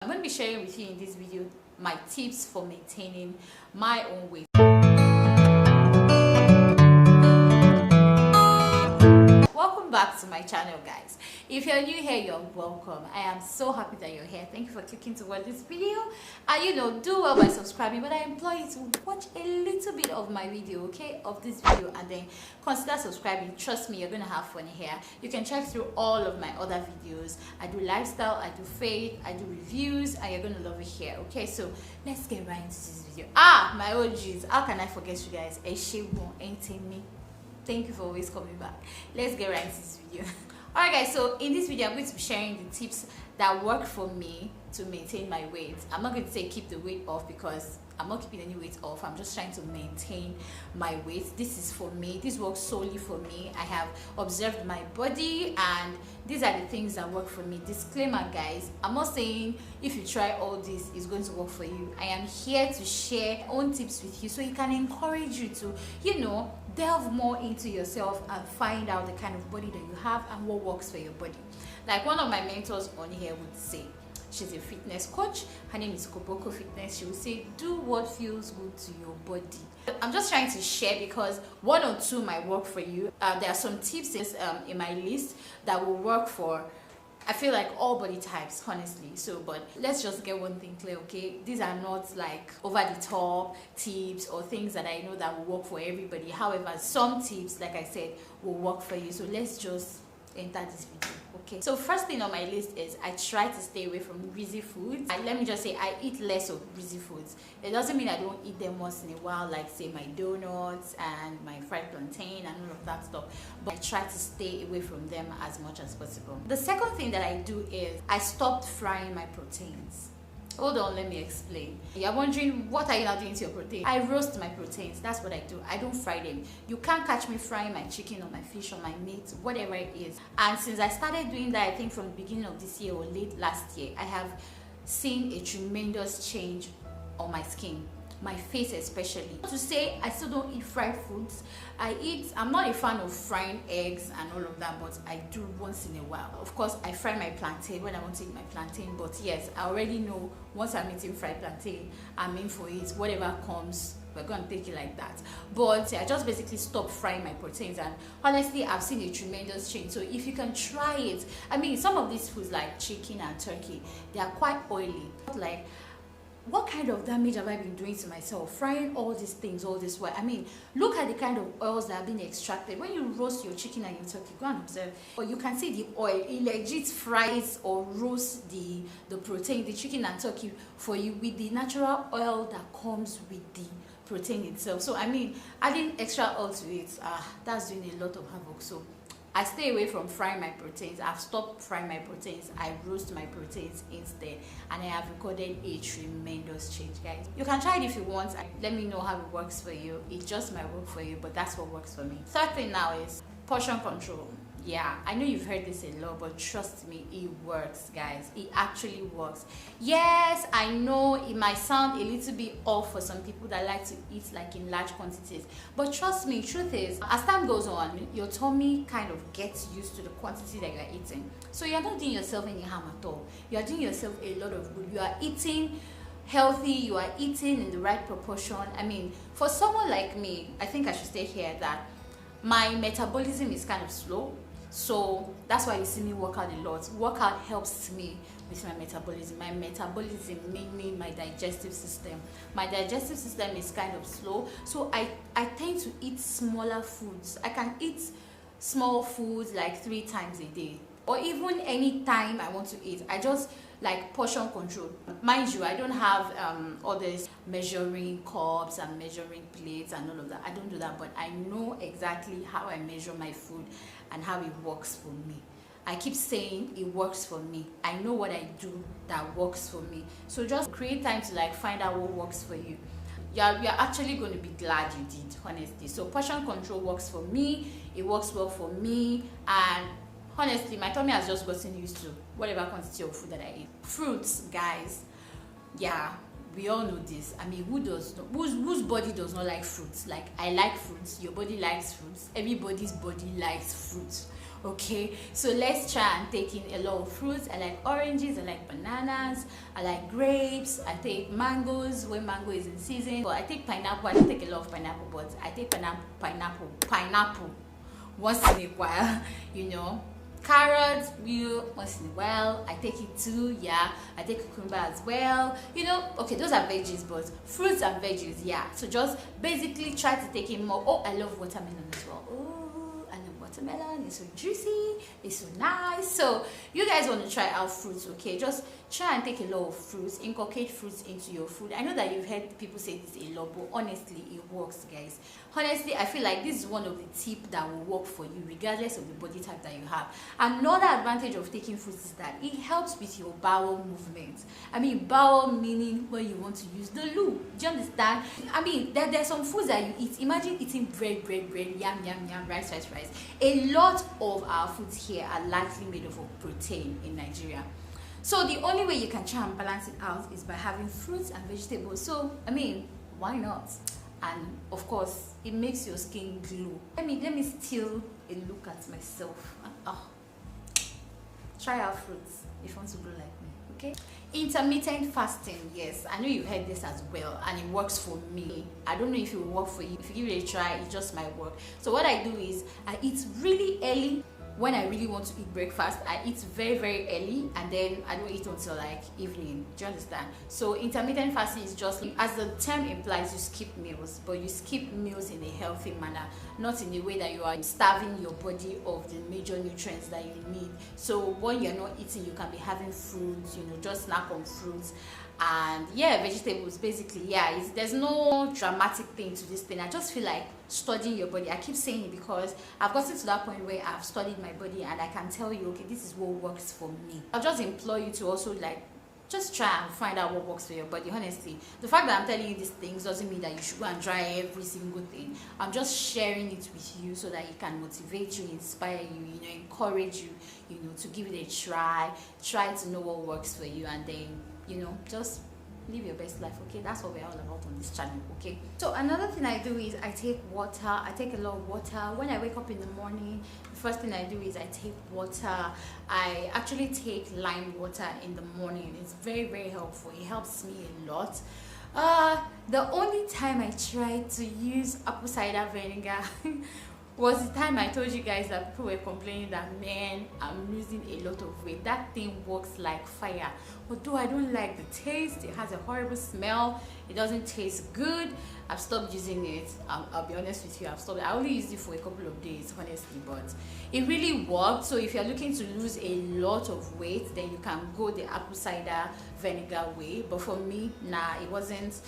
I'm going to be sharing with you in this video my tips for maintaining my own weight. Welcome back to my channel, guys. If you're new here, you're welcome. I am so happy that you're here. Thank you for clicking to watch this video, and do well by subscribing, but I implore you to watch a little bit of my video, okay, of this video, and then consider subscribing. Trust me, you're gonna have fun here. You can check through all of my other videos. I do lifestyle, I do faith, I do reviews, and you're gonna love it here. Okay, so let's get right into this video. My OGs, how can I forget you guys? Thank you for always coming back. Let's get right into this video. Alright guys, so in this video I'm going to be sharing the tips that work for me to maintain my weight. I'm not going to say keep the weight off, because I'm not keeping any weight off. I'm just trying to maintain my weight. This is for me. This works solely for me. I have observed my body, and these are the things that work for me. Disclaimer, guys, I'm not saying if you try all this it's going to work for you. I am here to share my own tips with you so it can encourage you to, delve more into yourself and find out the kind of body that you have and what works for your body. Like one of my mentors on here would say, she's a fitness coach. Her name is Koboko Fitness. She will say, do what feels good to your body. I'm just trying to share because one or two might work for you. There are some tips in my list that will work for, I feel like, all body types, honestly. But let's just get one thing clear, okay? These are not like over the top tips or things that I know that will work for everybody. However, some tips, like I said, will work for you. So let's just enter this video. Okay, so first thing on my list is I try to stay away from greasy foods. Let me just say I eat less of greasy foods. It doesn't mean I don't eat them once in a while, like say my donuts and my fried plantain and all of that stuff, but I try to stay away from them as much as possible. The second thing that I do is I stopped frying my proteins. Hold on, let me explain. You're wondering, what are you now doing to your protein? I roast my proteins. That's what I do. I don't fry them. You can't catch me frying my chicken or my fish or my meat, whatever it is. And since I started doing that, I think from the beginning of this year or late last year, I have seen a tremendous change on my skin, my face especially. To say I still don't eat fried foods. I'm not a fan of frying eggs and all of that, but I do once in a while. Of course, I fry my plantain when I want to eat my plantain, but yes, I already know once I'm eating fried plantain, I'm in for it. Whatever comes, we're going to take it like that. But I just basically stopped frying my proteins, and honestly, I've seen a tremendous change. So if you can try it, some of these foods like chicken and turkey, they are quite oily. Like, what kind of damage have I been doing to myself frying all these things all this while? Look at the kind of oils that have been extracted. When you roast your chicken and your turkey, go and observe, or you can see the oil. It legit fries or roasts the protein, the chicken and turkey for you with the natural oil that comes with the protein itself. So adding extra oil to it, that's doing a lot of havoc. So I stay away from frying my proteins. I've stopped frying my proteins. I roast my proteins instead, and I have recorded a tremendous change, guys. You can try it if you want. Let me know how it works for you. It just might work for you, but that's what works for me. Third thing now is portion control. Yeah, I know you've heard this a lot, but trust me, it works, guys. It actually works. Yes, I know it might sound a little bit off for some people that like to eat like in large quantities, but trust me, truth is, as time goes on, your tummy kind of gets used to the quantity that you're eating. So you're not doing yourself any harm at all. You're doing yourself a lot of good. You are eating healthy, you are eating in the right proportion. For someone like me, I think I should stay here that my metabolism is kind of slow. So that's why you see me work out a lot. Workout helps me with my metabolism. My metabolism, meaning my digestive system. My digestive system is kind of slow. So I tend to eat smaller foods. I can eat small foods like 3 times a day. Or even any time I want to eat. I just like portion control. Mind you, I don't have all this measuring cups and measuring plates and all of that. I don't do that, but I know exactly how I measure my food and how it works for me. I keep saying it works for me. I know what I do that works for me. So just create time to like find out what works for you. You're actually going to be glad you did, honestly. So portion control works for me. It works well for me, and honestly, my tummy has just gotten used to whatever quantity of food that I eat. Fruits, guys. Yeah, we all know this. Whose body does not like fruits? Like, I like fruits. Your body likes fruits. Everybody's body likes fruits. Okay, so let's try and take in a lot of fruits. I like oranges, I like bananas, I like grapes, I take mangoes when mango is in season. But I take pineapple. I don't take a lot of pineapple, but I take pineapple once in a while, you know. Carrots, once in a while. I take it too, yeah. I take cucumber as well, you know. Okay, those are veggies, but fruits and veggies, yeah. So just basically try to take in more. Oh, I love watermelon as well. Oh, I love watermelon. It's so juicy, it's so nice. So you guys want to try out fruits, okay? Just try and take a lot of fruits, inculcate fruits into your food. I know that you've heard people say this a lot, but honestly it works, guys. Honestly, I feel like this is one of the tips that will work for you regardless of the body type that you have. Another advantage of taking fruits is that it helps with your bowel movement. I mean, bowel meaning when you want to use the loo. Do you understand? I mean, there's some foods that you eat. Imagine eating bread, yam, rice. A lot of our foods here are largely made of protein in Nigeria. So the only way you can try and balance it out is by having fruits and vegetables. So, I mean, why not? And of course, it makes your skin glow. Let me steal a look at myself. Oh, try out fruits if you want to glow like me, okay? Intermittent fasting, yes, I know you've heard this as well, and it works for me. I don't know if it will work for you. If you give it a try, it just might work. So what I do is I eat really early. When I really want to eat breakfast, I eat very early, and then I don't eat until like evening. Do you understand? So intermittent fasting is just, as the term implies, you skip meals, but you skip meals in a healthy manner, not in a way that you are starving your body of the major nutrients that you need. So when you're not eating, you can be having fruits, you know, just snack on fruits. And yeah, vegetables, basically. Yeah, there's no dramatic thing to this thing. I just feel like studying your body. I keep saying it because I've gotten to that point where I've studied my body and I can tell you, okay, this is what works for me. I'll just implore you to also like just try and find out what works for your body. Honestly, the fact that I'm telling you these things doesn't mean that you should go and try every single thing. I'm just sharing it with you so that it can motivate you, inspire you, you know, encourage you, you know, to give it a try to know what works for you, and then, you know, just live your best life. Okay, that's what we're all about on this channel. Okay, so another thing I do is I take water. I take a lot of water when I wake up in the morning. The first thing I do is I take water. I actually take lime water in the morning. It's very helpful. It helps me a lot. The only time I tried to use apple cider vinegar was the time I told you guys that people were complaining that, man, I'm losing a lot of weight. That thing works like fire. Although I don't like the taste, it has a horrible smell, it doesn't taste good. I've stopped using it. I'll be honest with you, I've stopped. I only used it for a couple of days, honestly, but it really worked. So if you're looking to lose a lot of weight, then you can go the apple cider vinegar way. But for me, nah, it wasn't.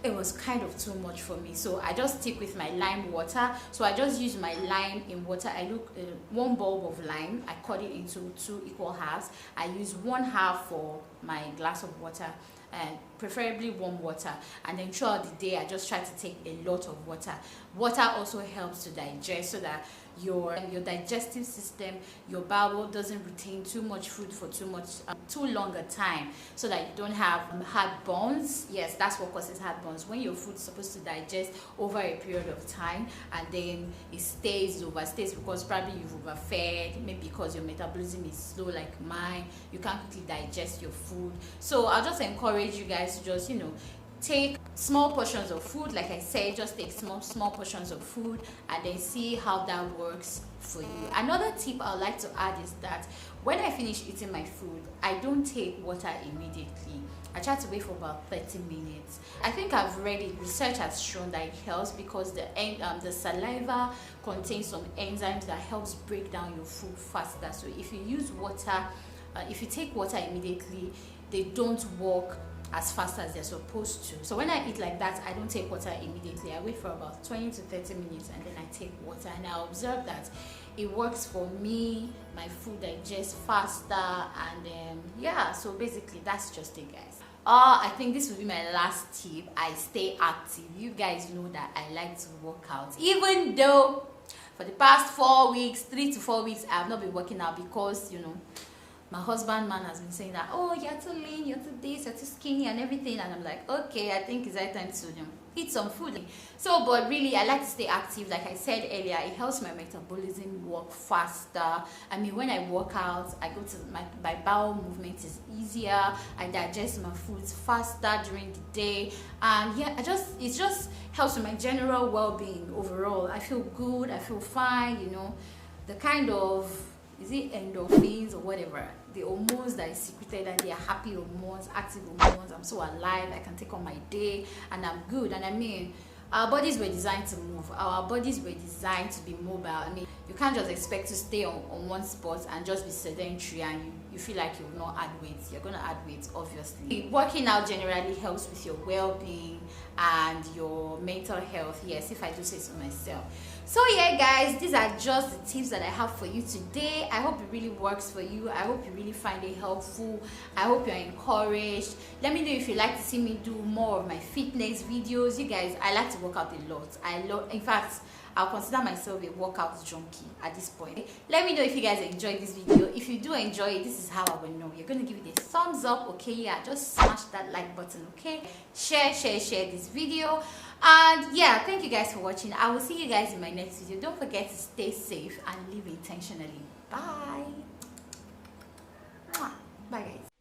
It was kind of too much for me, so I just stick with my lime water. So I just use my lime in water. I look one bulb of lime, I cut it into 2 equal halves. I use 1/2 for my glass of water, and preferably warm water, and then throughout the day I just try to take a lot of water. Water also helps to digest, so that your digestive system, your bowel doesn't retain too much food for too long a time, so that you don't have heartburns. Yes, that's what causes heartburns, when your food is supposed to digest over a period of time and then it overstays because probably you've overfed, maybe because your metabolism is slow like mine, you can't quickly digest your food. So I'll just encourage you guys to just, you know, take small portions of food. Like I said, just take small portions of food and then see how that works for you. Another tip I would like to add is that when I finish eating my food, I don't take water immediately. I try to wait for about 30 minutes. I think I've read it, research has shown that it helps because the saliva contains some enzymes that helps break down your food faster. So if you use water, if you take water immediately, they don't work as fast as they're supposed to. So when I eat like that, I don't take water immediately. I wait for about 20 to 30 minutes and then I take water, and I observe that it works for me. My food digests faster, and yeah, so basically that's just it, guys. I think this will be my last tip. I stay active. You guys know that I like to work out, even though for the past 4 weeks, 3 to 4 weeks, I have not been working out because, you know, my husband man has been saying that, oh, you're too lean, you're too this, you're too skinny and everything, and I'm like, okay, I think it's right time to eat some food. So, but really, I like to stay active. Like I said earlier, it helps my metabolism work faster. I mean, when I work out, I go to my bowel movement is easier. I digest my foods faster during the day, and yeah, it just helps with my general well-being overall. I feel good, I feel fine, you know, the kind of, is it endorphins or whatever, the hormones that is secreted, and they are happy hormones, active hormones. I'm so alive, I can take on my day, and I'm good. And I mean, our bodies were designed to move, our bodies were designed to be mobile. I mean, you can't just expect to stay on one spot and just be sedentary and you feel like you will not add weight. You're going to add weight, obviously. Working out generally helps with your well-being and your mental health, yes, if I do say so myself. So yeah guys, these are just the tips that I have for you today. I hope it really works for you. I hope you really find it helpful. I hope you're encouraged. Let me know if you'd like to see me do more of my fitness videos. You guys, I like to work out a lot. In fact, I'll consider myself a workout junkie at this point. Let me know if you guys enjoyed this video. If you do enjoy it, this is how I will know. You're going to give it a thumbs up, okay? Yeah, just smash that like button, okay? Share this video. And yeah, thank you guys for watching. I will see you guys in my next video. Don't forget to stay safe and live intentionally. Bye. Bye guys.